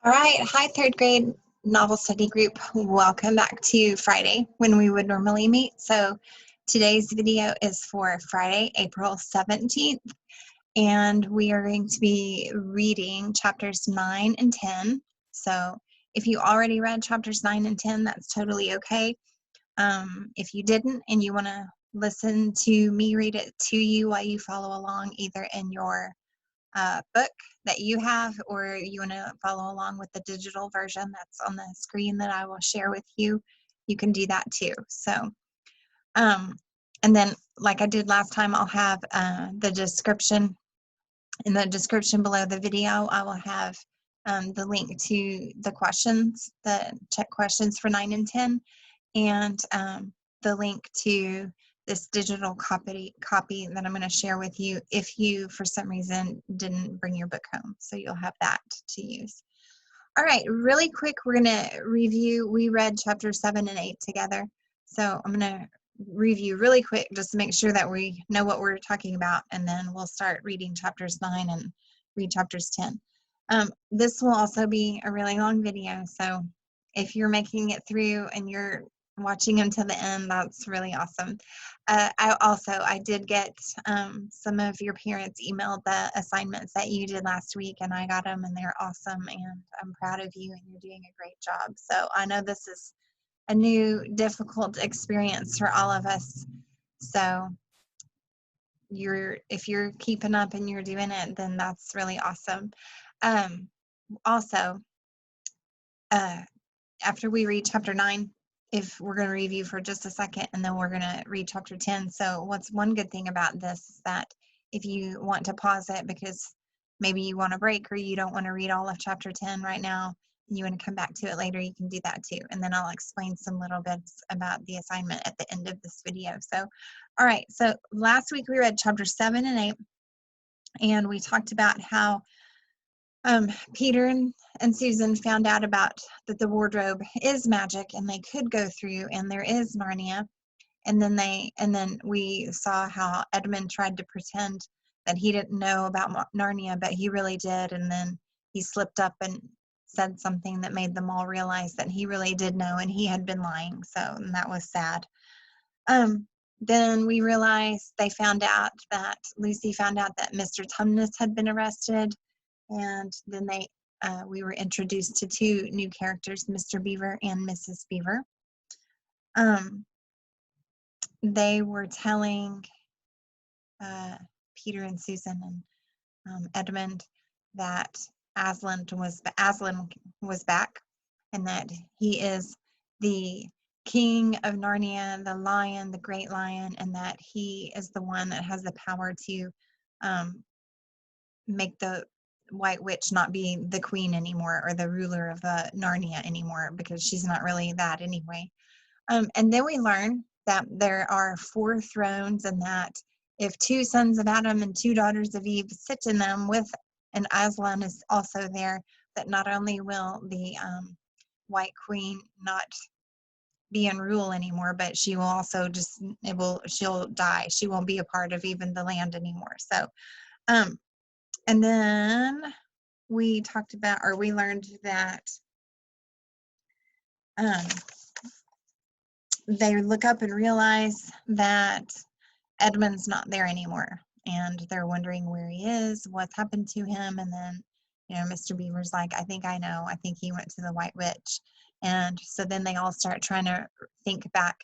All right. Hi, third grade novel study group. Welcome back to Friday when we would normally meet. So today's video is for Friday, April 17th, and we are going to be reading chapters 9 and 10. So if you already read chapters 9 and 10, that's totally okay. If you didn't and you want to listen to me read it to you while you follow along, either in your book that you have, or you want to follow along with the digital version that's on the screen that I will share with you, you can do that too. So, and then like I did last time, I'll have the description. In the description below the video, I will have the link to the questions, the check questions for 9 and 10, and the link to this digital copy that I'm going to share with you if you, for some reason, didn't bring your book home. So you'll have that to use. All right, really quick, we're going to review. We read chapters 7 and 8 together. So I'm going to review really quick just to make sure that we know what we're talking about, and then we'll start reading chapters 9 and read chapters 10. This will also be a really long video, so if you're making it through and you're watching until the end, that's really awesome. I did get some of your parents emailed the assignments that you did last week, and I got them, and they're awesome, and I'm proud of you, and you're doing a great job. So I know this is a new, difficult experience for all of us. So if you're keeping up and you're doing it, then that's really awesome. Also, after we read chapter 9, if we're going to review for just a second, and then we're going to read chapter 10. So what's one good thing about this is that if you want to pause it because maybe you want a break or you don't want to read all of chapter 10 right now, and you want to come back to it later, you can do that too. And then I'll explain some little bits about the assignment at the end of this video. So, all right. So last week we read chapter 7 and 8, and we talked about how Peter and Susan found out about that the wardrobe is magic and they could go through, and there is Narnia. And then we saw how Edmund tried to pretend that he didn't know about Narnia, but he really did. And then he slipped up and said something that made them all realize that he really did know and he had been lying. So, and that was sad. Then we realized Lucy found out that Mr. Tumnus had been arrested. And then we were introduced to two new characters, Mr. Beaver and Mrs. Beaver. They were telling Peter and Susan and Edmund that Aslan was back, and that he is the king of Narnia, the lion, the great lion, and that he is the one that has the power to make the White Witch not be the queen anymore, or the ruler of Narnia anymore, because she's not really that anyway. And then we learn that there are 4 thrones, and that if 2 sons of Adam and 2 daughters of Eve sit in them and Aslan is also there, that not only will the White Queen not be in rule anymore, but she will also she'll die. She won't be a part of even the land anymore. So, and then we learned that they look up and realize that Edmund's not there anymore, and they're wondering where he is, what's happened to him. And then, Mr. Beaver's like, I think I know. I think he went to the White Witch. And so then they all start trying to think back,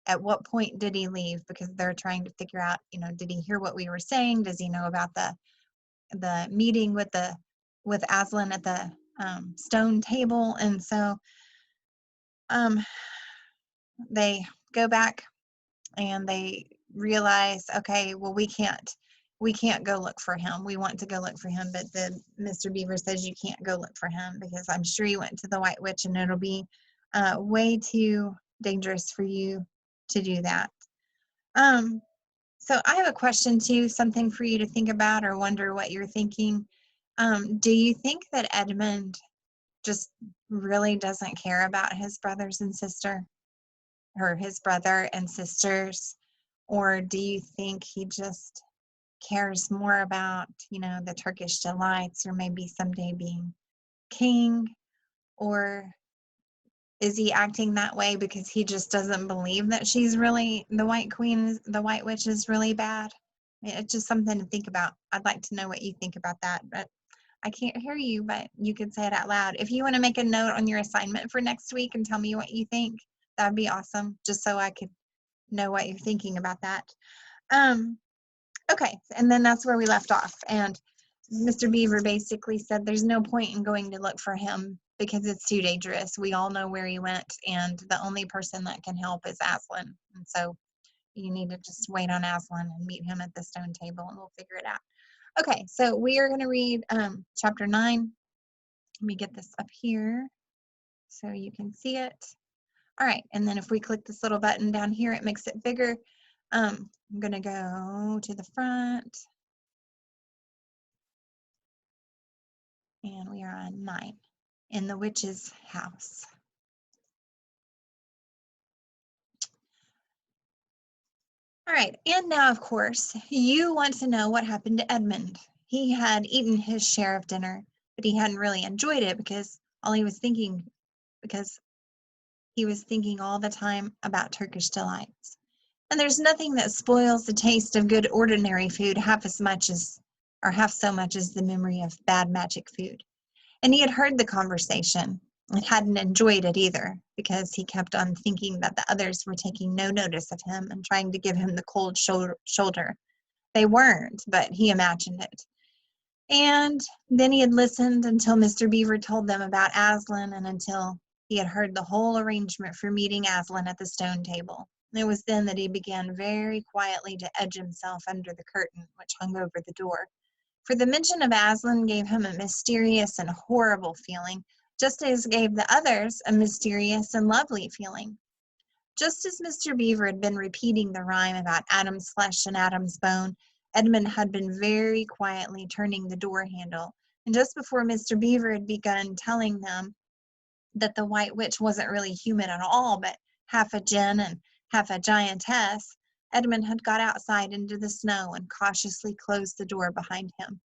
at what point did he leave? Because they're trying to figure out, did he hear what we were saying? Does he know about the meeting with Aslan at the stone table? And so they go back and they realize, okay, well, we can't go look for him. We want to go look for him, but Mr. Beaver says you can't go look for him because I'm sure he went to the White Witch, and it'll be way too dangerous for you to do that. So I have a question too, something for you to think about or wonder what you're thinking. Do you think that Edmund just really doesn't care about his brothers and sister, or his brother and sisters? Or do you think he just cares more about, the Turkish delights, or maybe someday being king? Or is he acting that way because he just doesn't believe that she's really the White Queen, the White Witch is really bad? It's just something to think about. I'd like to know what you think about that, but I can't hear you, but you can say it out loud. If you want to make a note on your assignment for next week and tell me what you think, that'd be awesome, just so I could know what you're thinking about that. Okay, and then that's where we left off. And Mr. Beaver basically said there's no point in going to look for him because it's too dangerous. We all know where he went, and the only person that can help is Aslan. And so you need to just wait on Aslan and meet him at the stone table, and we'll figure it out. Okay, so we are going to read chapter 9. Let me get this up here so you can see it. All right, and then if we click this little button down here, it makes it bigger. I'm going to go to the front. And we are on 9, in the witch's house. All right, and now, of course, you want to know what happened to Edmund. He had eaten his share of dinner, but he hadn't really enjoyed it because he was thinking all the time about Turkish delights. And there's nothing that spoils the taste of good ordinary food half so much as the memory of bad magic food. And he had heard the conversation and hadn't enjoyed it either, because he kept on thinking that the others were taking no notice of him and trying to give him the cold shoulder. They weren't, but he imagined it. And then he had listened until Mr. Beaver told them about Aslan, and until he had heard the whole arrangement for meeting Aslan at the stone table. It was then that he began very quietly to edge himself under the curtain which hung over the door. For the mention of Aslan gave him a mysterious and horrible feeling, just as gave the others a mysterious and lovely feeling. Just as Mr. Beaver had been repeating the rhyme about Adam's flesh and Adam's bone, Edmund had been very quietly turning the door handle, and just before Mr. Beaver had begun telling them that the White Witch wasn't really human at all, but half a djinn and half a giantess, Edmund had got outside into the snow and cautiously closed the door behind him.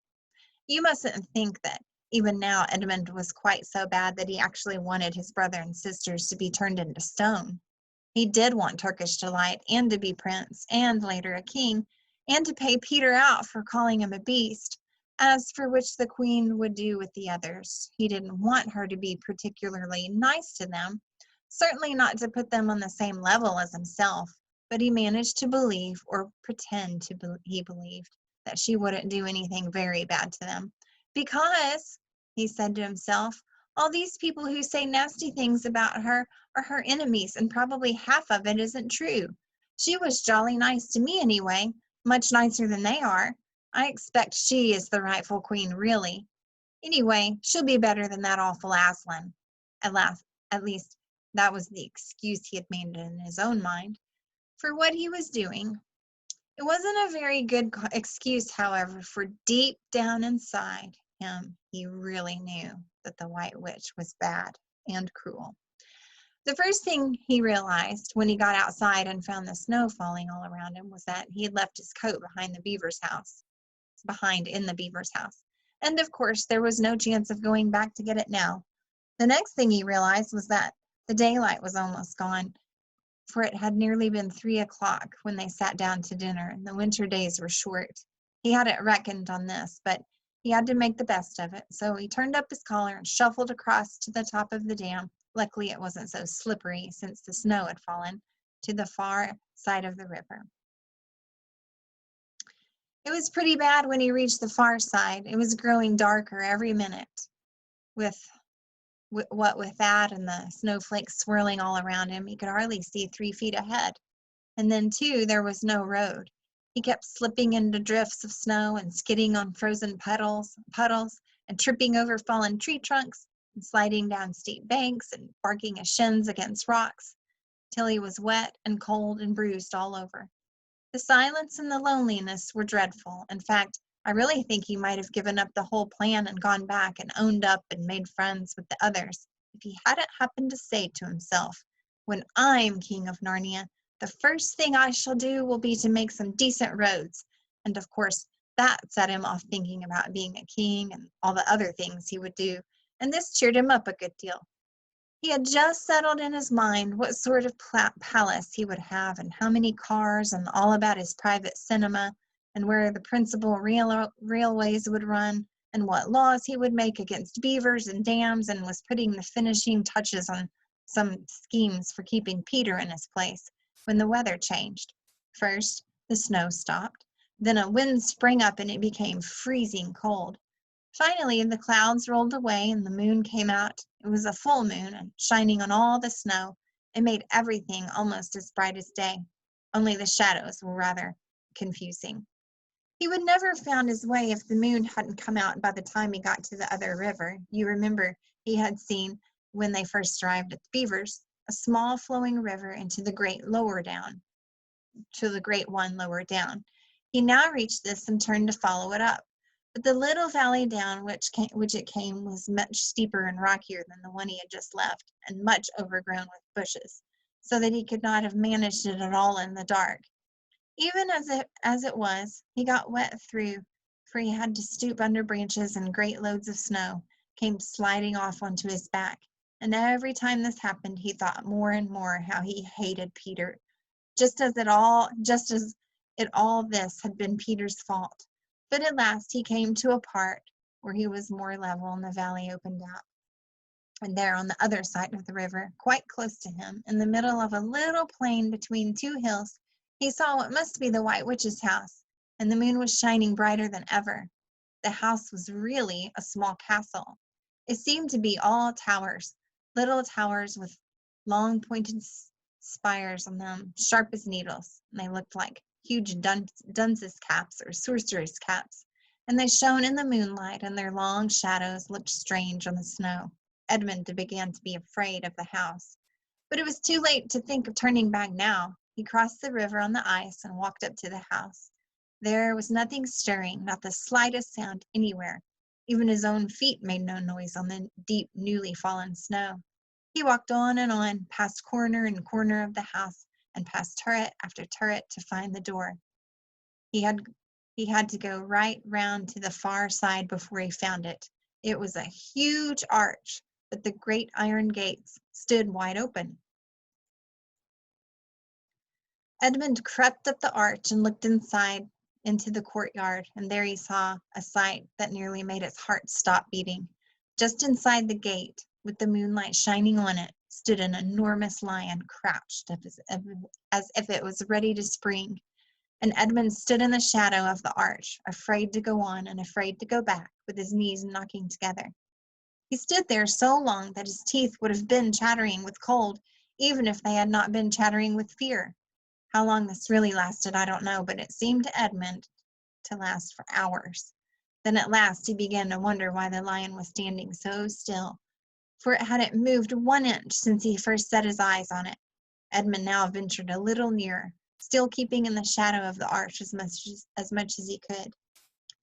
You mustn't think that even now Edmund was quite so bad that he actually wanted his brother and sisters to be turned into stone. He did want Turkish delight, and to be prince, and later a king, and to pay Peter out for calling him a beast, as for which the queen would do with the others. He didn't want her to be particularly nice to them, certainly not to put them on the same level as himself, but he managed to believe, or pretend he believed, that she wouldn't do anything very bad to them. Because, he said to himself, all these people who say nasty things about her are her enemies, and probably half of it isn't true. She was jolly nice to me anyway, much nicer than they are. I expect she is the rightful queen, really. Anyway, she'll be better than that awful Aslan. At least, that was the excuse he had made in his own mind for what he was doing. It wasn't a very good excuse, however, for deep down inside him, he really knew that the White Witch was bad and cruel. The first thing he realized when he got outside and found the snow falling all around him was that he had left his coat behind in the beaver's house. And of course, there was no chance of going back to get it now. The next thing he realized was that the daylight was almost gone, for it had nearly been 3 o'clock when they sat down to dinner, and the winter days were short. He hadn't reckoned on this, but he had to make the best of it, so he turned up his collar and shuffled across to the top of the dam. Luckily, it wasn't so slippery, since the snow had fallen, to the far side of the river. It was pretty bad when he reached the far side. It was growing darker every minute, with that and the snowflakes swirling all around him, he could hardly see 3 feet ahead. And then, too, there was no road. He kept slipping into drifts of snow and skidding on frozen puddles and tripping over fallen tree trunks and sliding down steep banks and barking his shins against rocks till he was wet and cold and bruised all over. The silence and the loneliness were dreadful. In fact, I really think he might have given up the whole plan and gone back and owned up and made friends with the others if he hadn't happened to say to himself, when I'm king of Narnia, the first thing I shall do will be to make some decent roads. And of course, that set him off thinking about being a king and all the other things he would do, and this cheered him up a good deal. He had just settled in his mind what sort of palace he would have and how many cars and all about his private cinema and where the principal railways would run and what laws he would make against beavers and dams, and was putting the finishing touches on some schemes for keeping Peter in his place when the weather changed. First, the snow stopped. Then a wind sprang up and it became freezing cold. Finally, the clouds rolled away and the moon came out. It was a full moon and shining on all the snow. It made everything almost as bright as day, only the shadows were rather confusing. He would never have found his way if the moon hadn't come out by the time he got to the other river. You remember he had seen, when they first arrived at the beavers, a small flowing river into the great one lower down. He now reached this and turned to follow it up. But the little valley down which it came was much steeper and rockier than the one he had just left, and much overgrown with bushes, so that he could not have managed it at all in the dark. Even as it was, he got wet through, for he had to stoop under branches, and great loads of snow came sliding off onto his back. And every time this happened, he thought more and more how he hated Peter, just as it all this had been Peter's fault. But at last he came to a part where he was more level and the valley opened out. And there on the other side of the river, quite close to him, in the middle of a little plain between two hills, he saw what must be the White Witch's house, and the moon was shining brighter than ever. The house was really a small castle. It seemed to be all towers, little towers with long pointed spires on them, sharp as needles, and they looked like huge dunce's caps or sorcerer's caps, and they shone in the moonlight, and their long shadows looked strange on the snow. Edmund began to be afraid of the house, but it was too late to think of turning back now. He crossed the river on the ice and walked up to the house. There was nothing stirring, not the slightest sound anywhere. Even his own feet made no noise on the deep, newly fallen snow. He walked on and on, past corner and corner of the house, and past turret after turret to find the door. He had to go right round to the far side before he found it. It was a huge arch, but the great iron gates stood wide open. Edmund crept up the arch and looked inside into the courtyard, and there he saw a sight that nearly made his heart stop beating. Just inside the gate, with the moonlight shining on it, stood an enormous lion, crouched as if it was ready to spring. And Edmund stood in the shadow of the arch, afraid to go on and afraid to go back, with his knees knocking together. He stood there so long that his teeth would have been chattering with cold, even if they had not been chattering with fear. How long this really lasted, I don't know, but it seemed to Edmund to last for hours. Then at last he began to wonder why the lion was standing so still, for it hadn't moved 1 inch since he first set his eyes on it. Edmund now ventured a little nearer, still keeping in the shadow of the arch as much as he could.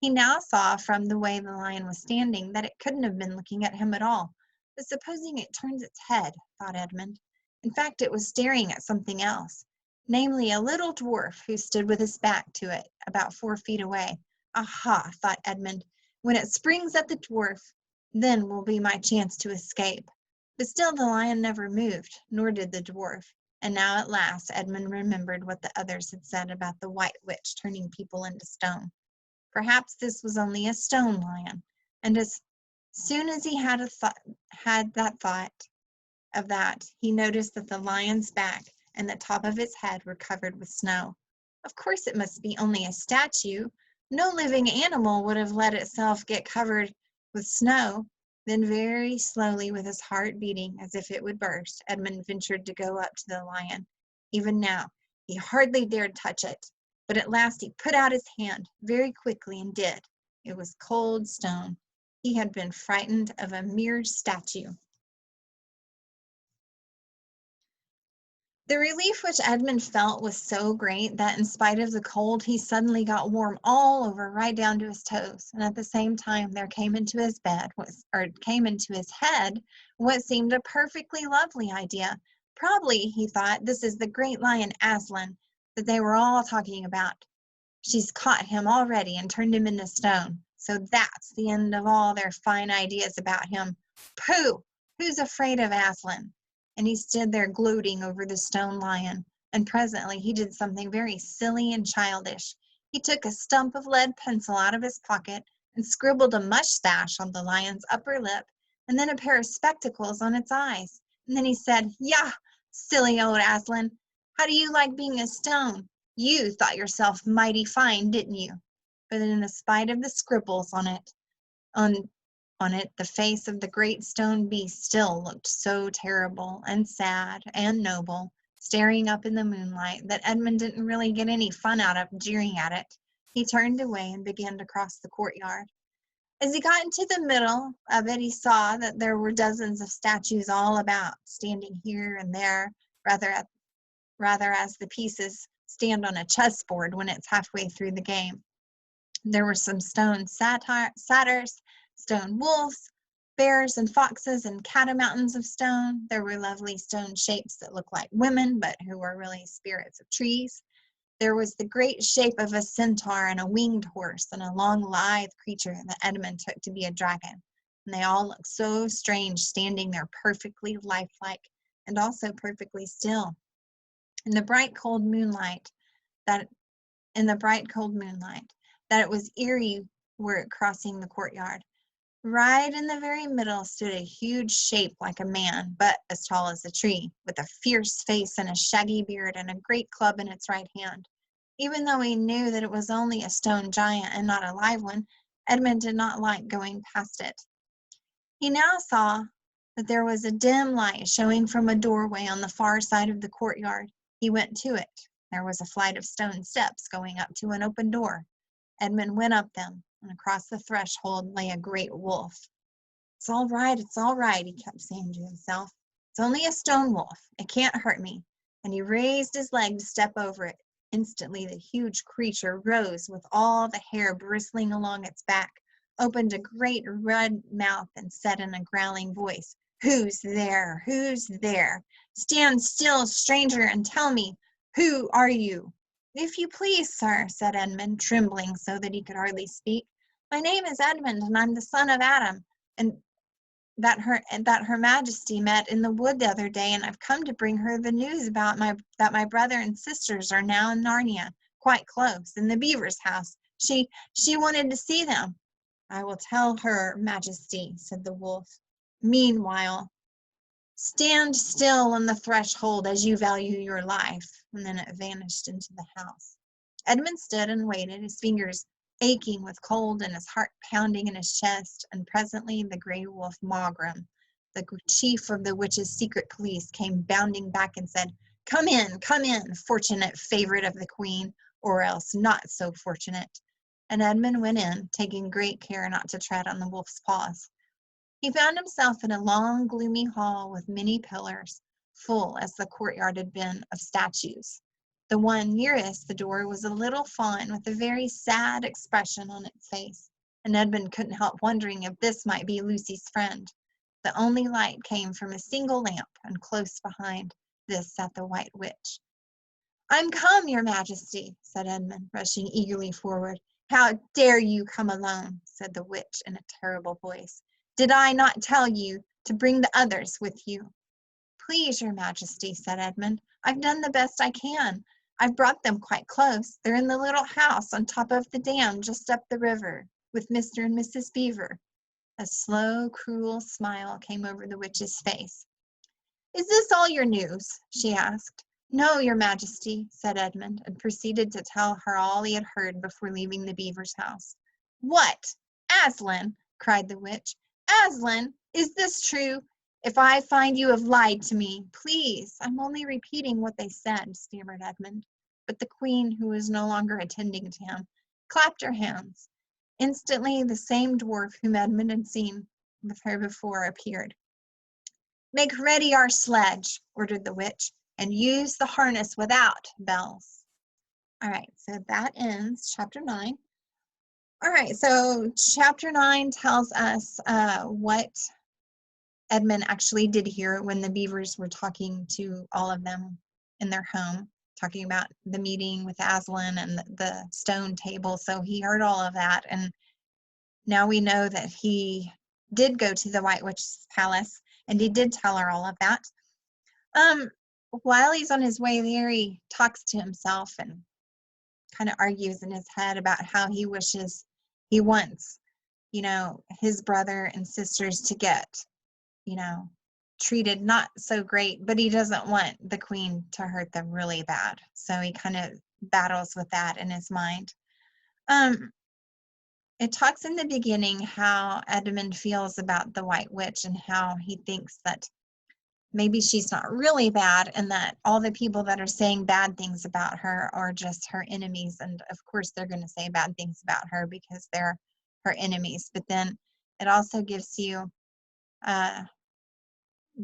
He now saw from the way the lion was standing that it couldn't have been looking at him at all. But supposing it turns its head, thought Edmund. In fact, it was staring at something else, namely a little dwarf who stood with his back to it, about 4 feet away. Aha, thought Edmund, when it springs at the dwarf, then will be my chance to escape. But still the lion never moved, nor did the dwarf. And now at last Edmund remembered what the others had said about the White Witch turning people into stone. Perhaps this was only a stone lion, and as soon as he had that thought of that, he noticed that the lion's back and the top of its head were covered with snow. Of course it must be only a statue. No living animal would have let itself get covered with snow. Then very slowly, with his heart beating as if it would burst, Edmund ventured to go up to the lion. Even now, he hardly dared touch it, but at last he put out his hand very quickly and did. It was cold stone. He had been frightened of a mere statue. The relief which Edmund felt was so great that in spite of the cold, he suddenly got warm all over, right down to his toes. And at the same time, there came into his head what seemed a perfectly lovely idea. Probably, he thought, this is the great lion Aslan that they were all talking about. She's caught him already and turned him into stone. So that's the end of all their fine ideas about him. Pooh! Who's afraid of Aslan?" And he stood there gloating over the stone lion. And presently he did something very silly and childish. He took a stump of lead pencil out of his pocket and scribbled a mustache on the lion's upper lip, and then a pair of spectacles on its eyes. And then he said, "Yah, silly old Aslan, how do you like being a stone? You thought yourself mighty fine, didn't you?" But in spite of the scribbles on it, the face of the great stone beast still looked so terrible and sad and noble, staring up in the moonlight, that Edmund didn't really get any fun out of jeering at it. He turned away and began to cross the courtyard. As he got into the middle of it, he saw that there were dozens of statues all about, standing here and there, rather as the pieces stand on a chessboard when it's halfway through the game. There were some stone satyrs, stone wolves, bears and foxes, and catamountains of stone. There were lovely stone shapes that looked like women, but who were really spirits of trees. There was the great shape of a centaur and a winged horse and a long, lithe creature that Edmund took to be a dragon. And they all looked so strange, standing there perfectly lifelike and also perfectly still. In the bright, cold moonlight, that it was eerie were it crossing the courtyard. Right in the very middle stood a huge shape like a man, but as tall as a tree, with a fierce face and a shaggy beard and a great club in its right hand. Even though he knew that it was only a stone giant and not a live one, Edmund did not like going past it. He now saw that there was a dim light showing from a doorway on the far side of the courtyard. He went to it. There was a flight of stone steps going up to an open door. Edmund went up them, and across the threshold lay a great wolf. It's all right, he kept saying to himself. "It's only a stone wolf. It can't hurt me." And he raised his leg to step over it. Instantly, the huge creature rose with all the hair bristling along its back, opened a great red mouth, and said in a growling voice, "Who's there? Who's there? Stand still, stranger, and tell me, who are you?" "If you please, sir," said Edmund, trembling so that he could hardly speak. "My name is Edmund, and I'm the son of Adam, and that her Majesty met in the wood the other day, and I've come to bring her the news about that my brother and sisters are now in Narnia, quite close, in the beaver's house. She wanted to see them." "I will tell her Majesty," said the wolf. "Meanwhile, stand still on the threshold as you value your life." And then it vanished into the house. Edmund stood and waited, his fingers aching with cold and his heart pounding in his chest, and presently the gray wolf Mogrim, the chief of the witches' secret police, came bounding back and said, come in, fortunate favorite of the queen, or else not so fortunate." And Edmund went in, taking great care not to tread on the wolf's paws. He found himself in a long, gloomy hall with many pillars, full as the courtyard had been of statues. The one nearest the door was a little fawn with a very sad expression on its face, and Edmund couldn't help wondering if this might be Lucy's friend. The only light came from a single lamp, and close behind this sat the White Witch. "I'm come, your Majesty," said Edmund, rushing eagerly forward. "How dare you come alone?" said the witch in a terrible voice. "Did I not tell you to bring the others with you?" "Please, your Majesty," said Edmund, "I've done the best I can. I've brought them quite close. They're in the little house on top of the dam just up the river with Mr. and Mrs. Beaver." A slow, cruel smile came over the witch's face. "Is this all your news?" she asked. "No, your Majesty," said Edmund, and proceeded to tell her all he had heard before leaving the beaver's house. "What? Aslan!" cried the witch. "Aslan! Is this true? If I find you have lied to me, please." "I'm only repeating what they said," stammered Edmund. But the queen, who was no longer attending to him, clapped her hands. Instantly, the same dwarf whom Edmund had seen with her before appeared. "Make ready our sledge," ordered the witch, "and use the harness without bells." All right, so that ends chapter 9. All right, so chapter 9 tells us what Edmund actually did hear when the beavers were talking to all of them in their home, talking about the meeting with Aslan and the stone table. So he heard all of that, and now we know that he did go to the White Witch's palace, And he did tell her all of that. While he's on his way there, he talks to himself and kind of argues in his head about how he wishes he wants, his brother and sisters to get, treated not so great, but he doesn't want the queen to hurt them really bad. So he kind of battles with that in his mind. It talks in the beginning how Edmund feels about the White Witch and how he thinks that maybe she's not really bad and that all the people that are saying bad things about her are just her enemies. And of course, they're going to say bad things about her because they're her enemies. But then it also gives you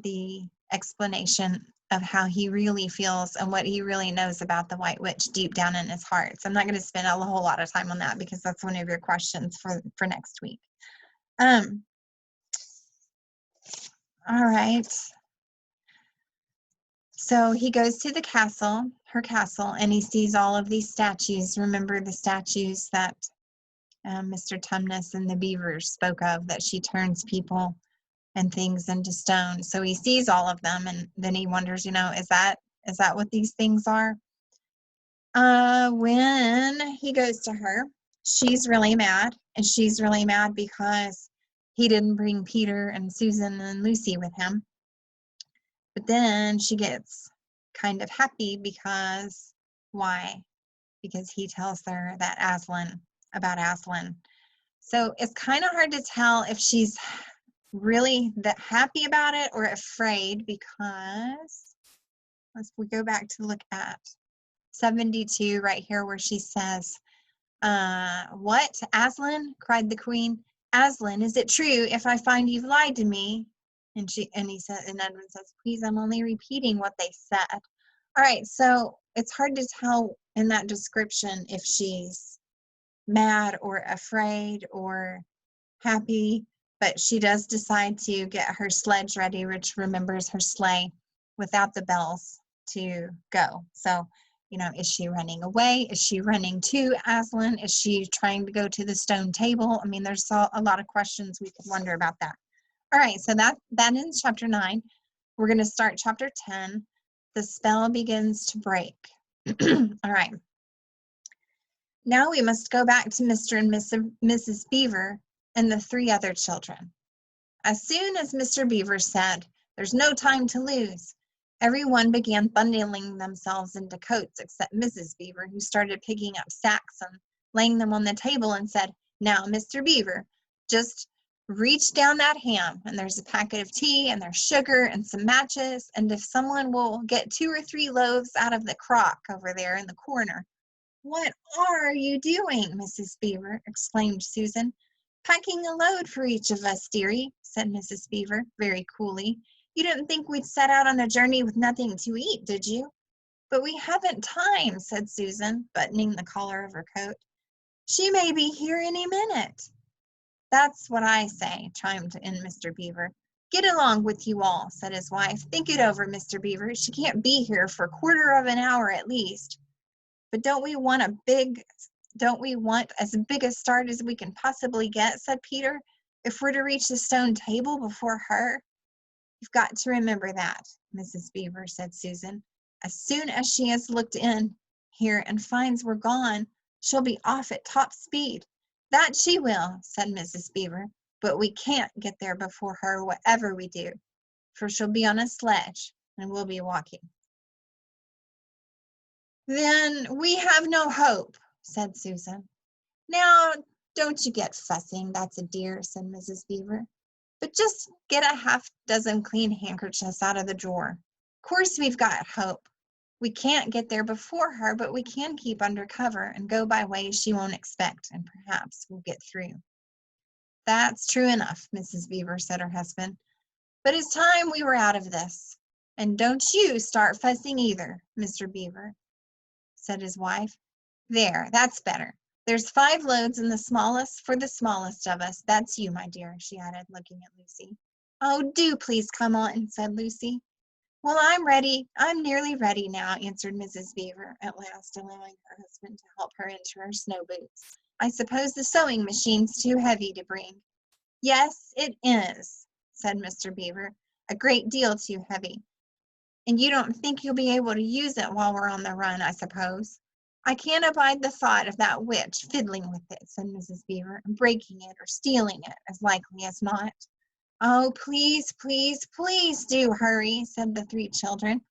the explanation of how he really feels and what he really knows about the White Witch deep down in his heart. So I'm not going to spend a whole lot of time on that because that's one of your questions for next week. All right. So he goes to the castle, her castle, and he sees all of these statues. Remember the statues that Mr. Tumnus and the beavers spoke of, that she turns people and things into stone. So he sees all of them, and then he wonders, is that what these things are? When he goes to her, she's really mad, and she's really mad because he didn't bring Peter and Susan and Lucy with him. But then she gets kind of happy because, why? Because he tells her that about Aslan. So it's kind of hard to tell if she's really that happy about it or afraid, because we go back to look at 72 right here where she says, what, Aslan? Cried the queen. Aslan, is it true if I find you've lied to me? And Edmund says, please, I'm only repeating what they said. All right, so it's hard to tell in that description if she's mad or afraid or happy, but she does decide to get her sledge ready, which remembers her sleigh without the bells, to go. So, is she running away? Is she running to Aslan? Is she trying to go to the stone table? I mean, there's a lot of questions we could wonder about that. All right, so that ends chapter 9. We're going to start chapter 10. The spell begins to break. All right. Now we must go back to Mr. and Mrs. Beaver and the 3 other children. As soon as Mr. Beaver said, "There's no time to lose," everyone began bundling themselves into coats except Mrs. Beaver, who started picking up sacks and laying them on the table and said, "Now, Mr. Beaver, just reach down that ham, and there's a packet of tea, and there's sugar and some matches, and if someone will get 2 or 3 loaves out of the crock over there in the corner." "What are you doing, Mrs. Beaver?" exclaimed Susan. "Packing a load for each of us, dearie," said Mrs. Beaver very coolly. "You didn't think we'd set out on a journey with nothing to eat, did you?" "But we haven't time," said Susan, buttoning the collar of her coat. "She may be here any minute." "That's what I say," chimed in Mr. Beaver. "Get along with you all," said his wife. "Think it over, Mr. Beaver. She can't be here for a quarter of an hour at least." "But don't we want as big a start as we can possibly get?" said Peter. "If we're to reach the stone table before her?" "You've got to remember that, Mrs. Beaver," said Susan. "As soon as she has looked in here and finds we're gone, she'll be off at top speed." "That she will," said Mrs. Beaver, "but we can't get there before her, whatever we do, for she'll be on a sledge and we'll be walking." "Then we have no hope," said Susan. "Now, don't you get fussing, that's a dear," said Mrs. Beaver. "But just get a half-dozen clean handkerchiefs out of the drawer. Of course we've got hope. We can't get there before her, but we can keep under cover and go by ways she won't expect, and perhaps we'll get through." "That's true enough, Mrs. Beaver," said her husband. "But it's time we were out of this. And don't you start fussing either, Mr. Beaver," said his wife. "There, that's better. There's 5 loads in the smallest for the smallest of us. That's you, my dear," she added, looking at Lucy. "Oh, do please come on," said Lucy. "Well, I'm ready. I'm nearly ready now," answered Mrs. Beaver, at last allowing her husband to help her into her snow boots. "I suppose the sewing machine's too heavy to bring." "Yes, it is," said Mr. Beaver. a great deal too heavy. And you don't think you'll be able to use it while we're on the run, I suppose. I can't abide the thought of that witch fiddling with it, said Mrs. Beaver, and breaking it or stealing it, as likely as not. Oh, please, please, please do hurry, said the three children.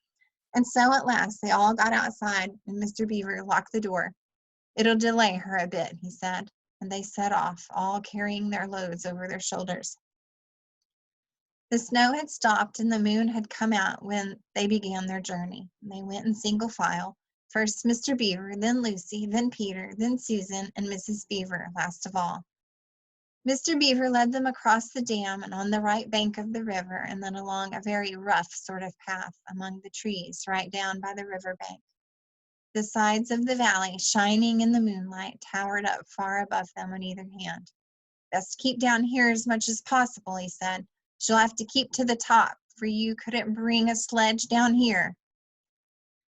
And so at last they all got outside, and Mr. Beaver locked the door. It'll delay her a bit, he said, and they set off, all carrying their loads over their shoulders. The snow had stopped and the moon had come out when they began their journey. They went in single file, first Mr. Beaver, then Lucy, then Peter, then Susan, and Mrs. Beaver, last of all. Mr. Beaver led them across the dam and on the right bank of the river, and then along a very rough sort of path among the trees right down by the river bank. The sides of the valley, shining in the moonlight, towered up far above them on either hand. Best keep down here as much as possible, he said. She'll have to keep to the top, for you couldn't bring a sledge down here.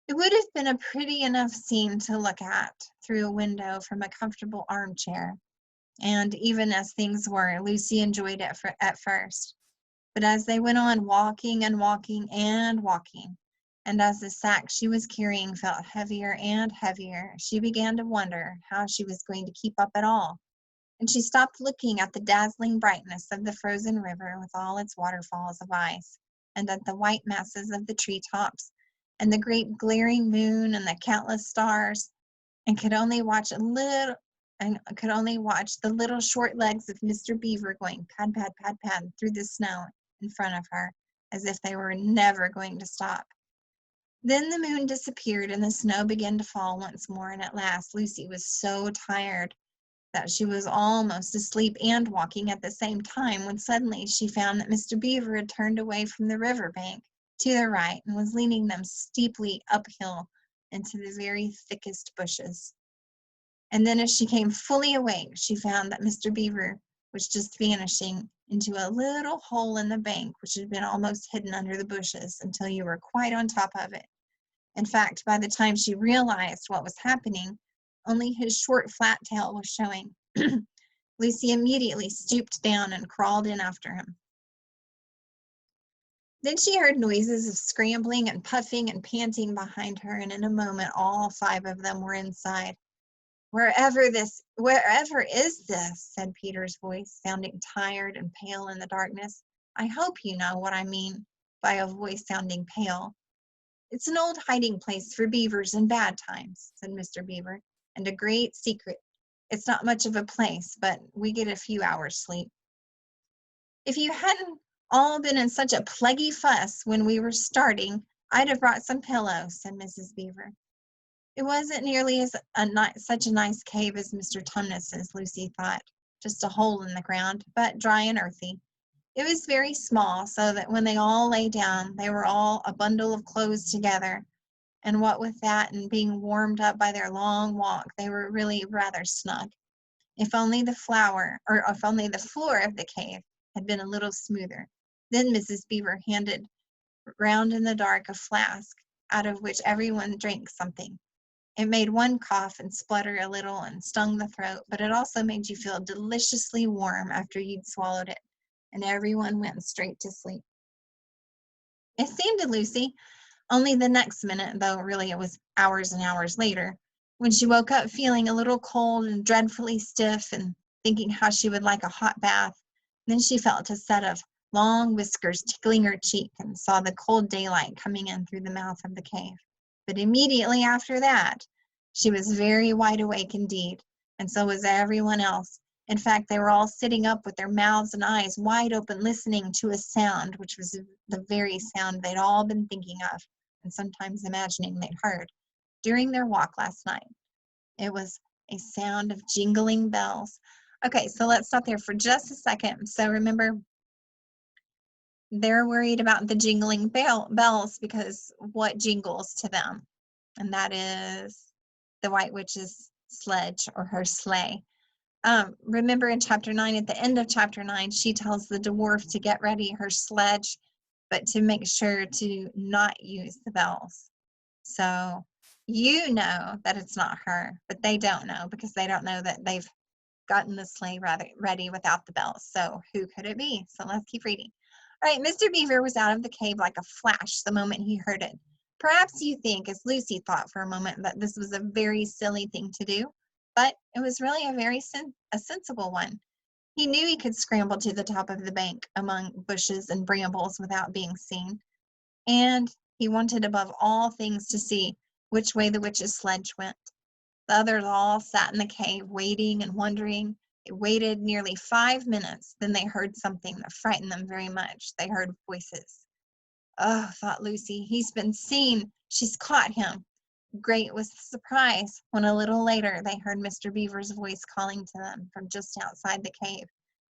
It would have been a pretty enough scene to look at through a window from a comfortable armchair, and even as things were, Lucy enjoyed it at first. But as they went on walking and walking and walking, and as the sack she was carrying felt heavier and heavier, she began to wonder how she was going to keep up at all. And she stopped looking at the dazzling brightness of the frozen river with all its waterfalls of ice, and at the white masses of the treetops, and the great glaring moon and the countless stars, and could only watch the little short legs of Mr. Beaver going pad, pad, pad, pad through the snow in front of her, as if they were never going to stop. Then the moon disappeared and the snow began to fall once more, and at last Lucy was so tired that she was almost asleep and walking at the same time, when suddenly she found that Mr. Beaver had turned away from the river bank to the right and was leading them steeply uphill into the very thickest bushes. And then as she came fully awake, she found that Mr. Beaver was just vanishing into a little hole in the bank, which had been almost hidden under the bushes until you were quite on top of it. In fact, by the time she realized what was happening, only his short, flat tail was showing. Lucy immediately stooped down and crawled in after him. Then she heard noises of scrambling and puffing and panting behind her, and in a moment all five of them were inside. Wherever is this, said Peter's voice, sounding tired and pale in the darkness. I hope you know what I mean by a voice sounding pale. It's an old hiding place for beavers in bad times, said Mr. Beaver, and a great secret. It's not much of a place, but we get a few hours' sleep. If you hadn't all been in such a plaguey fuss when we were starting, I'd have brought some pillows, said Mrs. Beaver. It wasn't nearly such a nice cave as Mr. Tumnus's, Lucy thought, just a hole in the ground, but dry and earthy. It was very small, so that when they all lay down, they were all a bundle of clothes together, and what with that and being warmed up by their long walk, they were really rather snug. If only the floor of the cave had been a little smoother. Then Mrs. Beaver handed round in the dark a flask, out of which everyone drank something. It made one cough and splutter a little and stung the throat, but it also made you feel deliciously warm after you'd swallowed it, and everyone went straight to sleep. It seemed to Lucy, only the next minute, though really it was hours and hours later, when she woke up feeling a little cold and dreadfully stiff and thinking how she would like a hot bath. Then she felt a set of long whiskers tickling her cheek and saw the cold daylight coming in through the mouth of the cave. But immediately after that, she was very wide awake indeed, and so was everyone else. In fact, they were all sitting up with their mouths and eyes wide open, listening to a sound which was the very sound they'd all been thinking of and sometimes imagining they'd heard during their walk last night. It was a sound of jingling bells. Okay, so let's stop there for just a second. So remember, they're worried about the jingling bells because what jingles to them? And that is the White Witch's sledge or her sleigh. Remember in chapter 9, at the end of chapter 9, she tells the dwarf to get ready her sledge, but to make sure to not use the bells. So you know that it's not her, but they don't know because they don't know that they've gotten the sleigh ready without the bells. So who could it be? So let's keep reading. All right, Mr. Beaver was out of the cave like a flash the moment he heard it. Perhaps you think, as Lucy thought for a moment, that this was a very silly thing to do, but it was really a sensible one. He knew he could scramble to the top of the bank among bushes and brambles without being seen, and he wanted above all things to see which way the witch's sledge went. The others all sat in the cave, waiting and wondering. They waited nearly 5 minutes. Then they heard something that frightened them very much. They heard voices. Oh, thought Lucy, he's been seen. She's caught him. Great was the surprise when a little later they heard Mr. Beaver's voice calling to them from just outside the cave.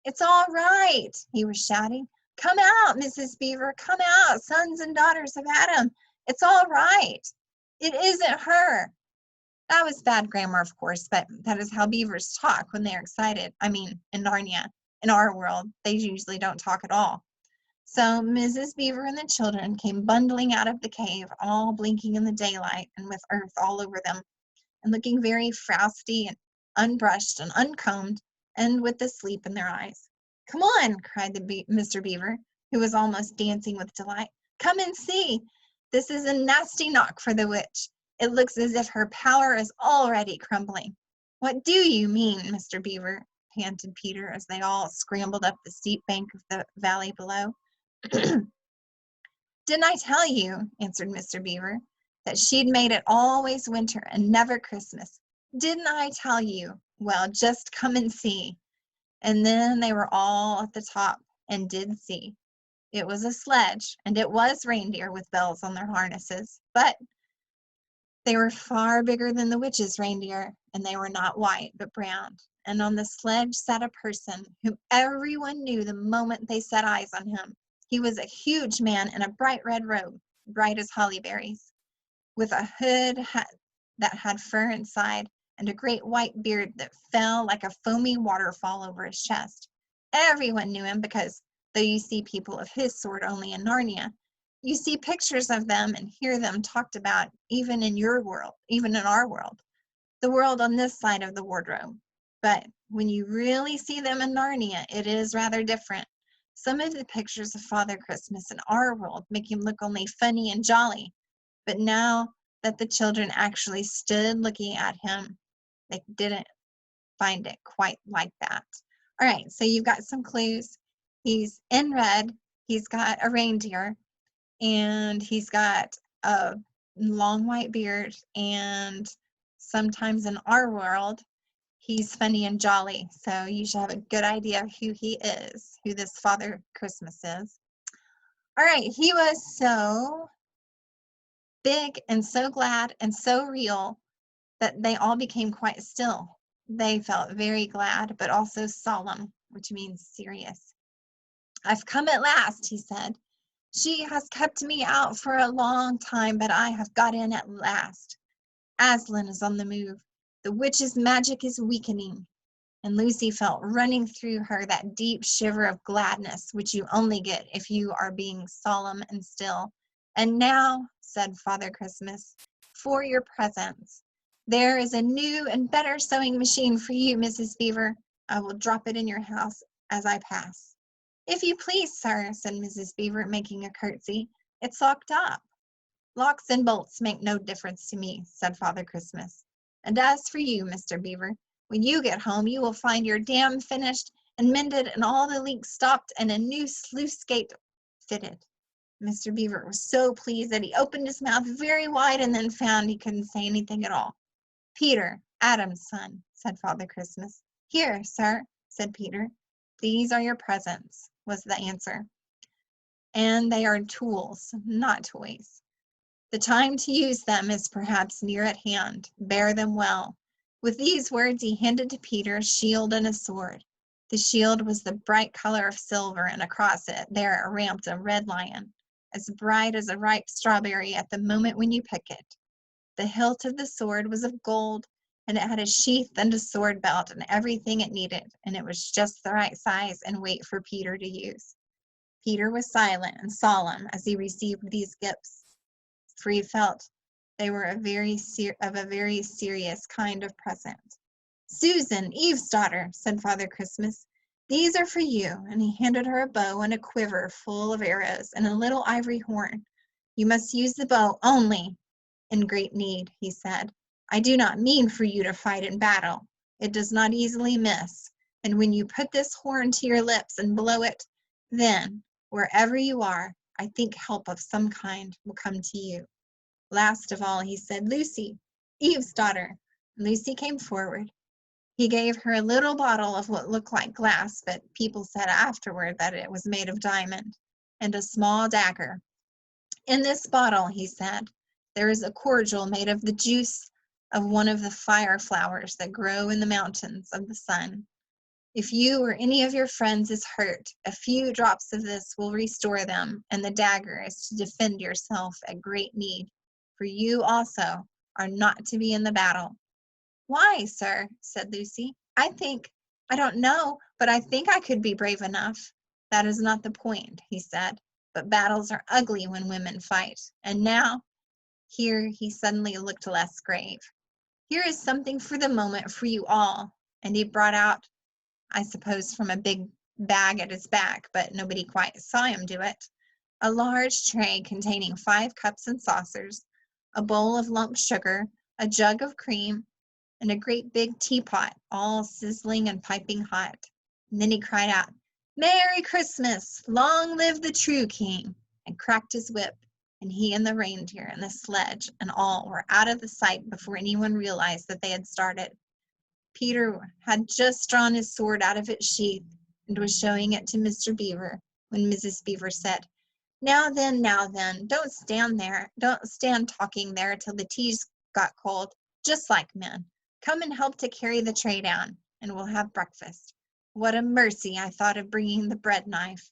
It's all right, he was shouting. Come out, Mrs. Beaver, come out, sons and daughters of Adam. It's all right. It isn't her. That was bad grammar, of course, but that is how beavers talk when they're excited. I mean, in Narnia. In our world, they usually don't talk at all. So Mrs. Beaver and the children came bundling out of the cave, all blinking in the daylight and with earth all over them, and looking very frowsty and unbrushed and uncombed, and with the sleep in their eyes. Come on, cried Mr. Beaver, who was almost dancing with delight. Come and see. This is a nasty knock for the witch. It looks as if her power is already crumbling. What do you mean, Mr. Beaver? Panted Peter as they all scrambled up the steep bank of the valley below. Didn't I tell you, answered Mr. Beaver, that she'd made it always winter and never Christmas? Didn't I tell you? Well, just come and see. And then they were all at the top and did see. It was a sledge, and it was reindeer with bells on their harnesses, but they were far bigger than the witch's reindeer, and they were not white, but brown. And on the sledge sat a person whom everyone knew the moment they set eyes on him. He was a huge man in a bright red robe, bright as holly berries, with a hood that had fur inside, and a great white beard that fell like a foamy waterfall over his chest. Everyone knew him because, though you see people of his sort only in Narnia, you see pictures of them and hear them talked about even in your world, even in our world, the world on this side of the wardrobe. But when you really see them in Narnia, it is rather different. Some of the pictures of Father Christmas in our world make him look only funny and jolly. But now that the children actually stood looking at him, they didn't find it quite like that. All right, so you've got some clues. He's in red. He's got a reindeer, and he's got a long white beard, and sometimes in our world, he's funny and jolly. So you should have a good idea of who he is, who this Father Christmas is. All right, he was so big and so glad and so real that they all became quite still. They felt very glad, but also solemn, which means serious. I've come at last, he said. She has kept me out for a long time, but I have got in at last. Aslan is on the move. The witch's magic is weakening. And Lucy felt running through her that deep shiver of gladness, which you only get if you are being solemn and still. And now, said Father Christmas, for your presents. There is a new and better sewing machine for you, Mrs. Beaver. I will drop it in your house as I pass. If you please, sir, said Mrs. Beaver, making a curtsy. It's locked up. Locks and bolts make no difference to me, said Father Christmas. And as for you, Mr. Beaver, when you get home, you will find your dam finished and mended and all the leaks stopped and a new sluice gate fitted. Mr. Beaver was so pleased that he opened his mouth very wide and then found he couldn't say anything at all. Peter, Adam's son, said Father Christmas. Here, sir, said Peter. These are your presents, was the answer. And they are tools, not toys. The time to use them is perhaps near at hand. Bear them well. With these words he handed to Peter a shield and a sword. The shield was the bright color of silver, and across it there ramped a red lion, as bright as a ripe strawberry at the moment when you pick it. The hilt of the sword was of gold, and it had a sheath and a sword belt and everything it needed, and it was just the right size and weight for Peter to use. Peter was silent and solemn as he received these gifts, for he felt they were of a very serious kind of present. Susan, Eve's daughter, said Father Christmas, These are for you. And he handed her a bow and a quiver full of arrows and a little ivory horn. You must use the bow only in great need, he said. I do not mean for you to fight in battle. It does not easily miss. And when you put this horn to your lips and blow it, then, wherever you are, I think help of some kind will come to you. Last of all, he said, Lucy, Eve's daughter. Lucy came forward. He gave her a little bottle of what looked like glass, but people said afterward that it was made of diamond, and a small dagger. In this bottle, he said, there is a cordial made of the juice of one of the fire flowers that grow in the mountains of the sun. If you or any of your friends is hurt, a few drops of this will restore them, and the dagger is to defend yourself at great need. For you also are not to be in the battle. Why, sir? Said Lucy. I don't know, but I think I could be brave enough. That is not the point, he said, but battles are ugly when women fight. And now, here he suddenly looked less grave. Here is something for the moment for you all. And he brought out, I suppose from a big bag at his back, but nobody quite saw him do it, a large tray containing 5 cups and saucers, a bowl of lump sugar, a jug of cream, and a great big teapot, all sizzling and piping hot. And then he cried out, Merry Christmas! Long live the true king! And cracked his whip, and he and the reindeer and the sledge and all were out of the sight before anyone realized that they had started. Peter had just drawn his sword out of its sheath and was showing it to Mr. Beaver when Mrs. Beaver said, now then, don't stand talking there till the tea's got cold, just like men. Come and help to carry the tray down, and we'll have breakfast. What a mercy I thought of bringing the bread knife.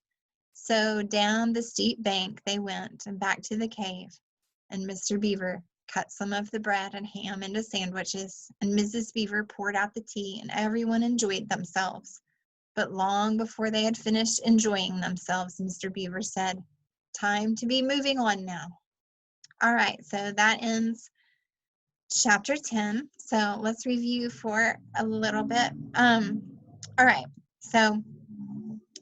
So down the steep bank they went and back to the cave, and Mr. Beaver cut some of the bread and ham into sandwiches, and Mrs. Beaver poured out the tea, and everyone enjoyed themselves. But long before they had finished enjoying themselves, Mr. Beaver said, time to be moving on now. All right, so that ends chapter 10. So let's review for a little bit. All right, so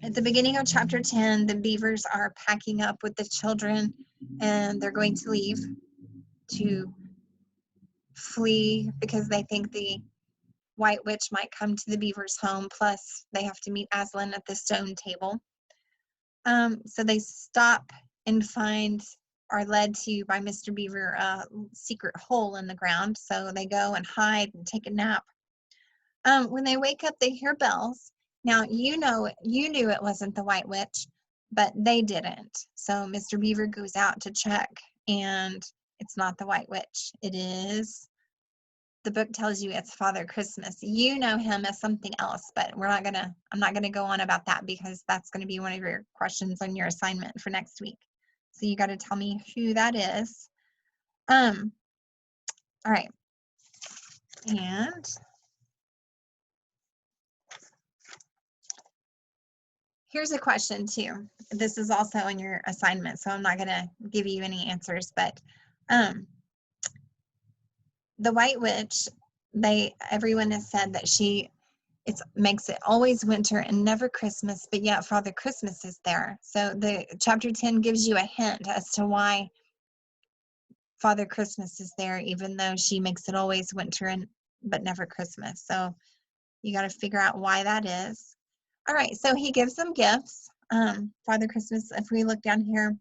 at the beginning of chapter 10, the beavers are packing up with the children, and they're going to leave to flee because they think the White Witch might come to the beavers' home, plus they have to meet Aslan at the stone table. So they stop and are led to by Mr. Beaver a secret hole in the ground. So they go and hide and take a nap. When they wake up, they hear bells. Now, you knew it wasn't the White Witch, but they didn't. So Mr. Beaver goes out to check, and it's not the White Witch. It is, the book tells you it's Father Christmas. You know him as something else, but I'm not gonna go on about that because that's gonna be one of your questions on your assignment for next week. So you gotta tell me who that is. All right. And here's a question too. This is also on your assignment, so I'm not gonna give you any answers, but the White Witch, everyone has said that it makes it always winter and never Christmas, but yet Father Christmas is there. So the chapter 10 gives you a hint as to why Father Christmas is there, even though she makes it always winter but never Christmas. So you got to figure out why that is. All right, so he gives them gifts. Father Christmas, if we look down here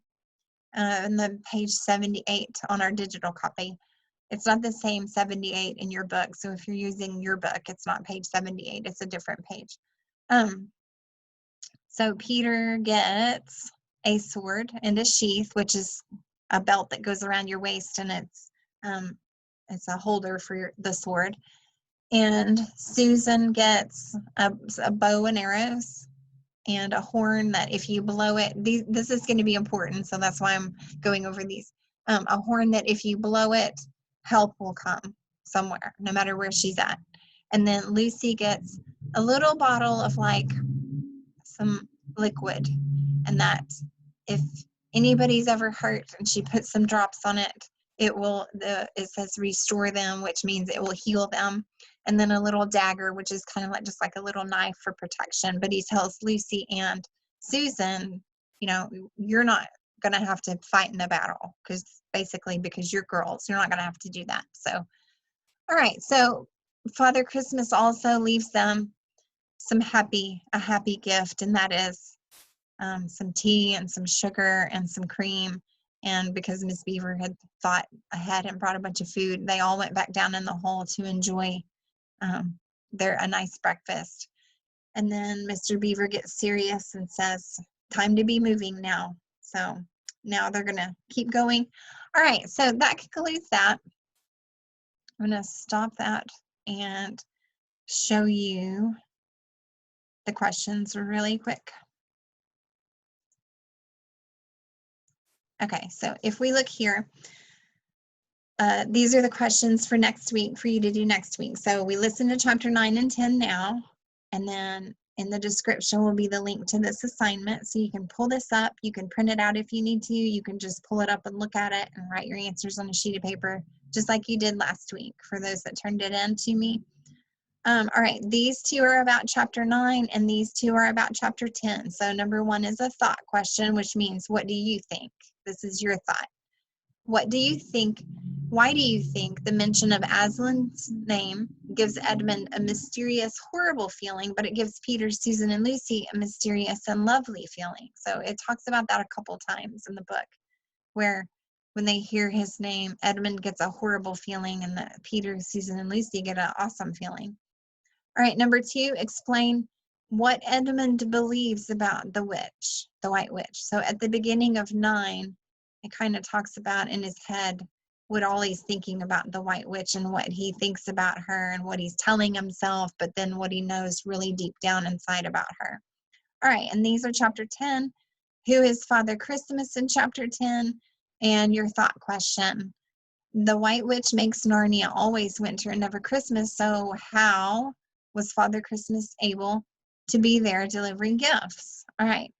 in the page 78 on our digital copy, it's not the same 78 in your book. So if you're using your book, it's not page 78. It's a different page. So Peter gets a sword and a sheath, which is a belt that goes around your waist, and it's a holder for the sword. And Susan gets a bow and arrows and a horn that if you blow it, this is going to be important, so that's why I'm going over these. A horn that if you blow it, help will come somewhere, no matter where she's at. And then Lucy gets a little bottle of like some liquid, and that if anybody's ever hurt and she puts some drops on it, it says restore them, which means it will heal them. and then a little dagger, which is kind of like just like a little knife for protection. But he tells Lucy and Susan, you know, you're not going to have to fight in the battle because you're girls. You're not going to have to do that. So, all right. So Father Christmas also leaves them a happy gift, and that is some tea and some sugar and some cream. And because Miss Beaver had thought ahead and brought a bunch of food, they all went back down in the hole to enjoy a nice breakfast. And then Mr. Beaver gets serious and says, time to be moving now. So now they're going to keep going. All right, so that concludes that. I'm going to stop that and show you the questions really quick. Okay, so if we look here, these are the questions for next week, for you to do next week. So we listen to chapter 9 and 10 now, and then in the description will be the link to this assignment. So you can pull this up, you can print it out if you need to, you can just pull it up and look at it and write your answers on a sheet of paper, just like you did last week for those that turned it in to me. All right, these two are about chapter 9 and these two are about chapter 10. So number 1 is a thought question, which means, what do you think? This is your thought. What do you think? Why do you think the mention of Aslan's name gives Edmund a mysterious, horrible feeling, but it gives Peter, Susan, and Lucy a mysterious and lovely feeling? So it talks about that a couple times in the book, where when they hear his name, Edmund gets a horrible feeling, and that Peter, Susan, and Lucy get an awesome feeling. All right, number 2, explain what Edmund believes about the witch, the White Witch. So at the beginning of 9, it kind of talks about in his head what all he's thinking about the White Witch and what he thinks about her and what he's telling himself, but then what he knows really deep down inside about her. All right, and these are chapter 10. Who is Father Christmas in chapter 10? And your thought question. The White Witch makes Narnia always winter and never Christmas, so how was Father Christmas able to be there delivering gifts? All right.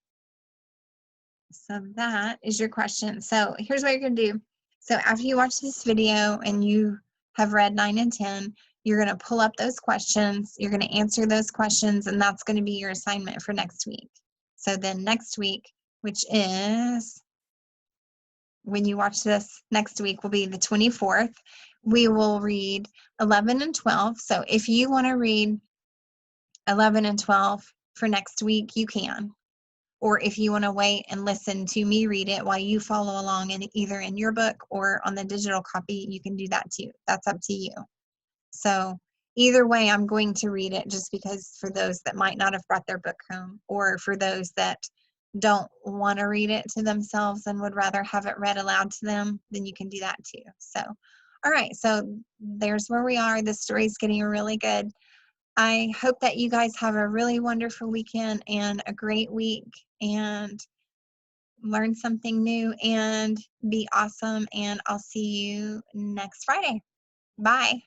So that is your question. So here's what you're going to do. So after you watch this video and you have read 9 and 10, you're going to pull up those questions. You're going to answer those questions, and that's going to be your assignment for next week. So then next week, which is when you watch this next week, will be the 24th. We will read 11 and 12. So if you want to read 11 and 12 for next week, you can. Or if you want to wait and listen to me read it while you follow along either in your book or on the digital copy, you can do that too. That's up to you. So either way, I'm going to read it, just because for those that might not have brought their book home, or for those that don't want to read it to themselves and would rather have it read aloud to them, then you can do that too. So, all right, so there's where we are. The story's getting really good. I hope that you guys have a really wonderful weekend and a great week, and learn something new and be awesome. And I'll see you next Friday. Bye.